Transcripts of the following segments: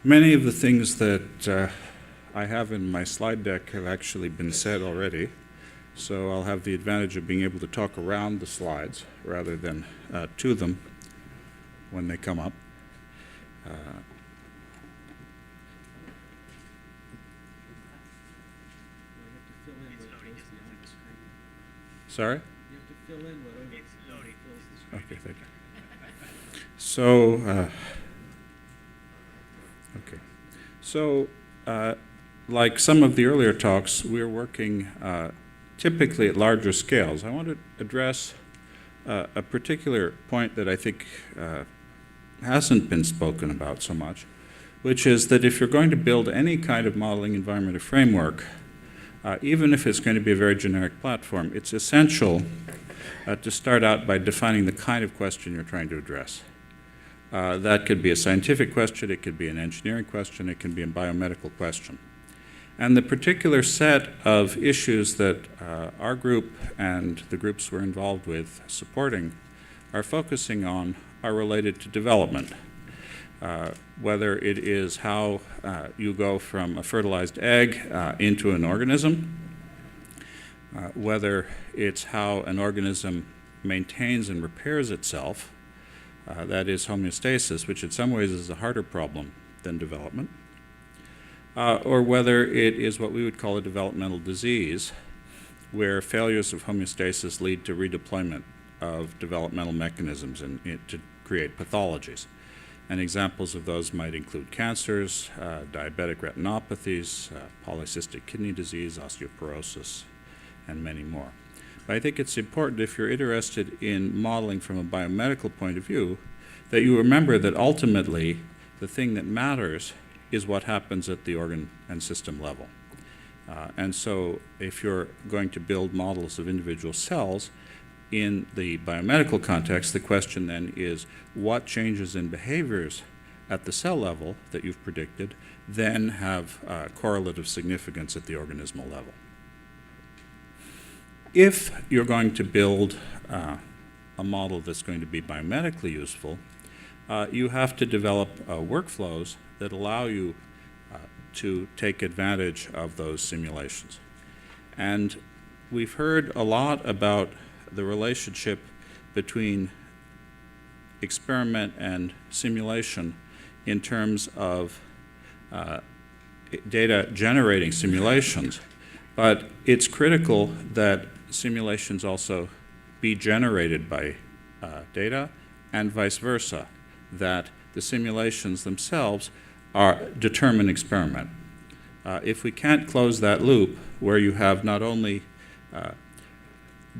Many of the things that I have in my slide deck have actually been said already, so I'll have the advantage of being able to talk around the slides rather than to them when they come up. Sorry? You have to fill in whatever fills the screen. Okay, thank you. So, like some of the earlier talks, we're working typically at larger scales. I want to address a particular point that I think hasn't been spoken about so much, which is that if you're going to build any kind of modeling environment or framework, even if it's going to be a very generic platform, it's essential to start out by defining the kind of question you're trying to address. That could be a scientific question, it could be an engineering question, it can be a biomedical question. And the particular set of issues that our group and the groups we're involved with supporting are focusing on are related to development. Whether it is how you go from a fertilized egg into an organism, whether it's how an organism maintains and repairs itself, that is homeostasis, which in some ways is a harder problem than development, or whether it is what we would call a developmental disease, where failures of homeostasis lead to redeployment of developmental mechanisms and to create pathologies. And examples of those might include cancers, diabetic retinopathies, polycystic kidney disease, osteoporosis, and many more. But I think it's important, if you're interested in modeling from a biomedical point of view, that you remember that ultimately the thing that matters is what happens at the organ and system level. And so if you're going to build models of individual cells, in the biomedical context, the question then is what changes in behaviors at the cell level that you've predicted then have correlative significance at the organismal level. If you're going to build a model that's going to be biomedically useful, you have to develop workflows that allow you to take advantage of those simulations. And we've heard a lot about the relationship between experiment and simulation in terms of data generating simulations. But it's critical that simulations also be generated by data and vice versa, that the simulations themselves determine experiment. If we can't close that loop where you have not only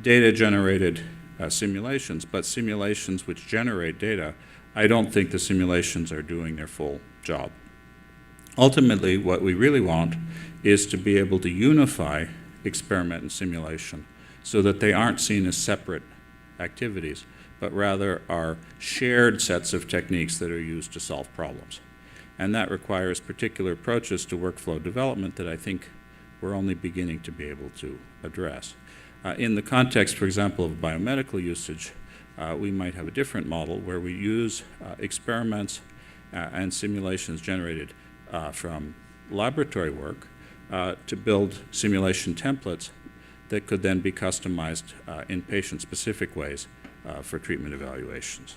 data-generated simulations, but simulations which generate data, I don't think the simulations are doing their full job. Ultimately, what we really want is to be able to unify experiment and simulation so that they aren't seen as separate activities, but rather are shared sets of techniques that are used to solve problems. And that requires particular approaches to workflow development that I think we're only beginning to be able to address. In the context, for example, of biomedical usage, we might have a different model where we use experiments and simulations generated from laboratory work to build simulation templates that could then be customized in patient-specific ways for treatment evaluations.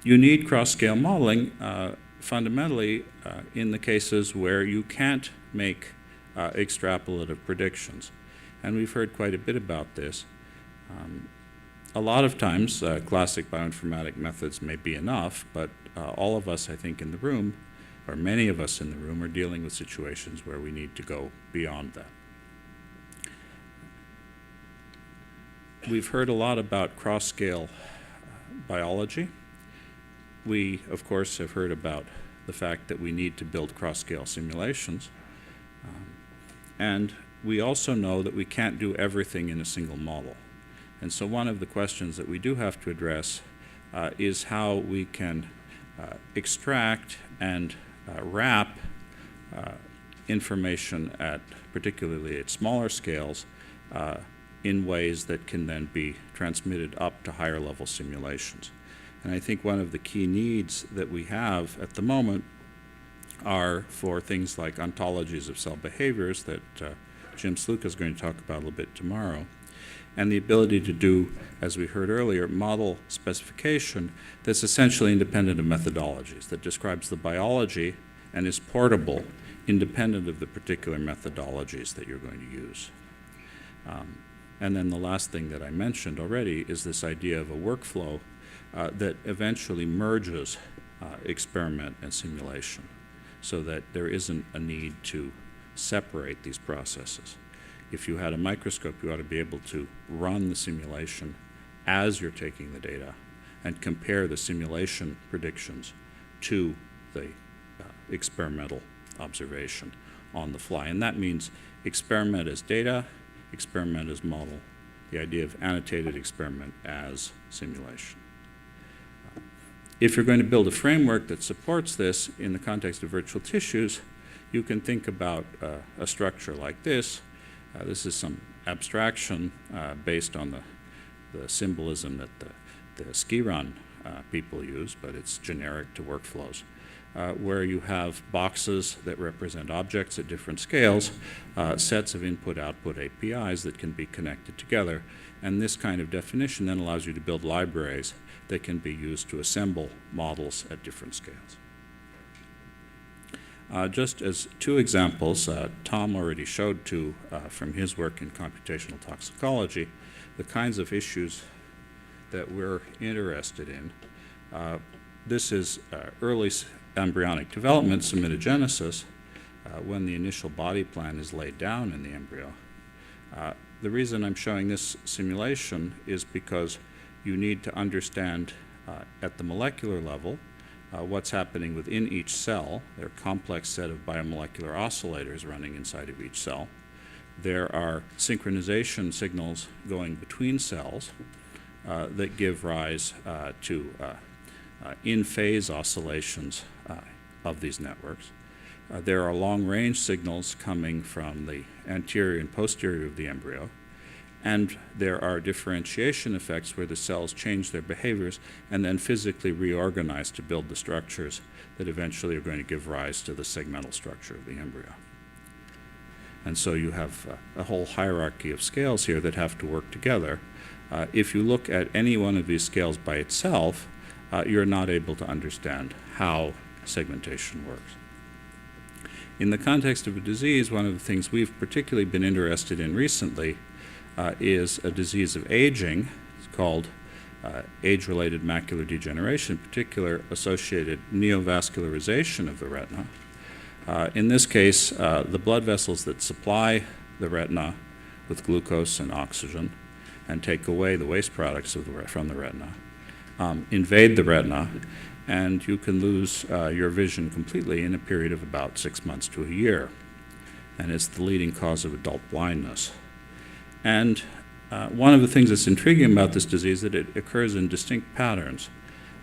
You need cross-scale modeling fundamentally in the cases where you can't make extrapolative predictions. And we've heard quite a bit about this. A lot of times, classic bioinformatic methods may be enough, but all of us, I think, in the room, or many of us in the room, are dealing with situations where we need to go beyond that. We've heard a lot about cross-scale biology. We, of course, have heard about the fact that we need to build cross-scale simulations. And we also know that we can't do everything in a single model. And so one of the questions that we do have to address is how we can extract and wrap information particularly at smaller scales, in ways that can then be transmitted up to higher level simulations. And I think one of the key needs that we have at the moment are for things like ontologies of cell behaviors that Jim Sluka is going to talk about a little bit tomorrow, and the ability to do, as we heard earlier, model specification that's essentially independent of methodologies, that describes the biology and is portable, independent of the particular methodologies that you're going to use. And then the last thing that I mentioned already is this idea of a workflow that eventually merges experiment and simulation, so that there isn't a need to separate these processes. If you had a microscope, you ought to be able to run the simulation as you're taking the data and compare the simulation predictions to the experimental observation on the fly. And that means experiment as data, experiment as model, the idea of annotated experiment as simulation. If you're going to build a framework that supports this in the context of virtual tissues, you can think about a structure like this. This is some abstraction based on the symbolism that the ski run people use, but it's generic to workflows, where you have boxes that represent objects at different scales, sets of input-output APIs that can be connected together, and this kind of definition then allows you to build libraries that can be used to assemble models at different scales. Just as two examples, Tom already showed two from his work in computational toxicology, the kinds of issues that we're interested in. This is early embryonic development, semitogenesis, when the initial body plan is laid down in the embryo. The reason I'm showing this simulation is because you need to understand at the molecular level what's happening within each cell. There are a complex set of biomolecular oscillators running inside of each cell. There are synchronization signals going between cells that give rise to in-phase oscillations of these networks. There are long-range signals coming from the anterior and posterior of the embryo. And there are differentiation effects where the cells change their behaviors and then physically reorganize to build the structures that eventually are going to give rise to the segmental structure of the embryo. And so you have a whole hierarchy of scales here that have to work together. If you look at any one of these scales by itself, you're not able to understand how segmentation works. In the context of a disease, one of the things we've particularly been interested in recently is a disease of aging. It's called age-related macular degeneration, in particular associated neovascularization of the retina. In this case, the blood vessels that supply the retina with glucose and oxygen and take away the waste products from the retina invade the retina, and you can lose your vision completely in a period of about 6 months to a year. And it's the leading cause of adult blindness. And one of the things that's intriguing about this disease is that it occurs in distinct patterns.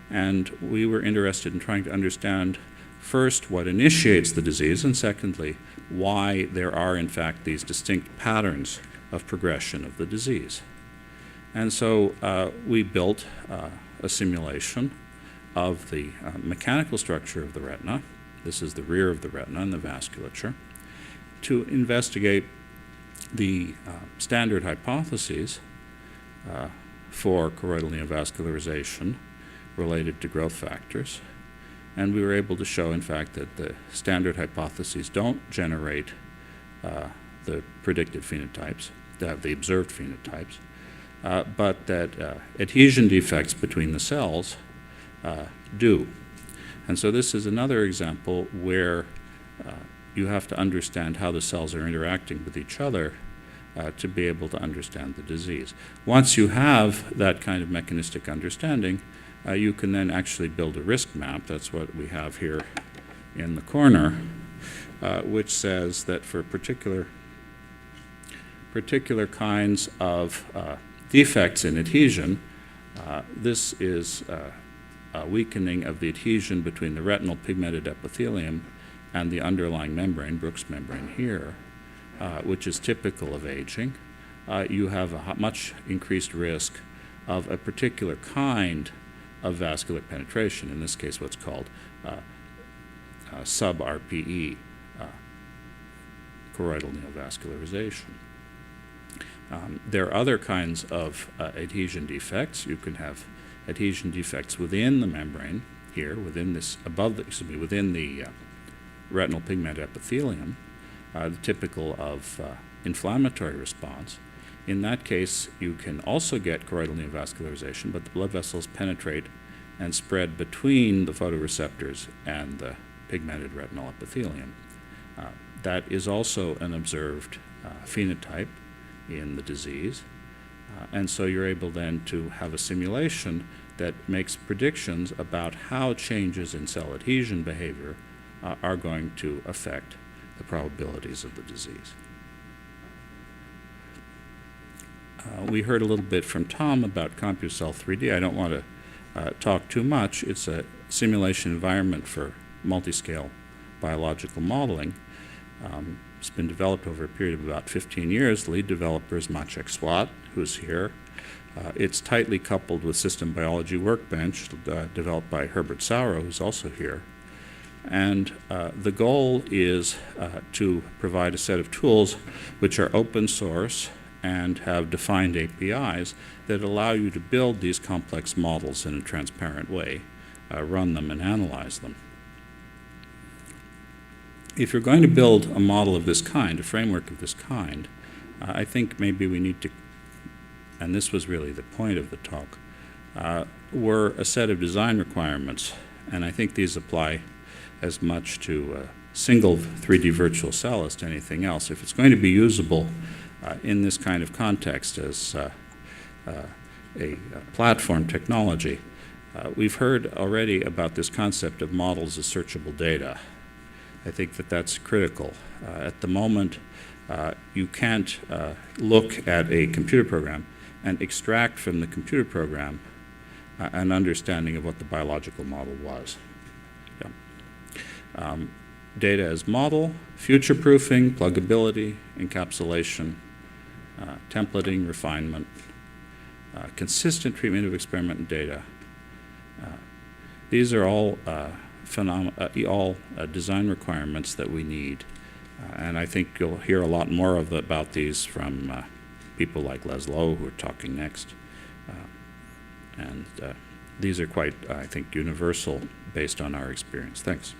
And we were interested in trying to understand, first, what initiates the disease, and secondly, why there are, in fact, these distinct patterns of progression of the disease. And so we built a simulation of the mechanical structure of the retina. This is the rear of the retina and the vasculature, to investigate the standard hypotheses for choroidal neovascularization related to growth factors. And we were able to show, in fact, that the standard hypotheses don't generate the predicted phenotypes, the observed phenotypes, but that adhesion defects between the cells do. And so this is another example where you have to understand how the cells are interacting with each other to be able to understand the disease. Once you have that kind of mechanistic understanding, you can then actually build a risk map. That's what we have here in the corner, which says that for particular kinds of defects in adhesion, this is a weakening of the adhesion between the retinal pigmented epithelium and the underlying membrane, Brooks membrane here, which is typical of aging. You have a much increased risk of a particular kind of vascular penetration, in this case what's called sub-RPE, choroidal neovascularization. There are other kinds of adhesion defects. You can have adhesion defects within the membrane here, within this, within the retinal pigment epithelium, typical of inflammatory response. In that case, you can also get choroidal neovascularization, but the blood vessels penetrate and spread between the photoreceptors and the pigmented retinal epithelium. That is also an observed phenotype in the disease. And so you're able then to have a simulation that makes predictions about how changes in cell adhesion behavior are going to affect the probabilities of the disease. We heard a little bit from Tom about CompuCell 3D. I don't want to talk too much. It's a simulation environment for multiscale biological modeling. It's been developed over a period of about 15 years. The lead developer is Maciek Swat, who's here. It's tightly coupled with System Biology Workbench, developed by Herbert Sauro, who's also here. And the goal is to provide a set of tools which are open source and have defined APIs that allow you to build these complex models in a transparent way, run them and analyze them. If you're going to build a model of this kind, a framework of this kind, I think maybe we need to, and this was really the point of the talk, were a set of design requirements, and I think these apply as much to a single 3D virtual cell as to anything else. If it's going to be usable in this kind of context as a platform technology, we've heard already about this concept of models as searchable data. I think that that's critical. At the moment, you can't look at a computer program and extract from the computer program an understanding of what the biological model was. Yeah. Data as model, future-proofing, pluggability, encapsulation, templating, refinement, consistent treatment of experimental data. These are all design requirements that we need. And I think you'll hear a lot more about these from people like Laszlo, who are talking next. And these are quite, I think, universal based on our experience. Thanks.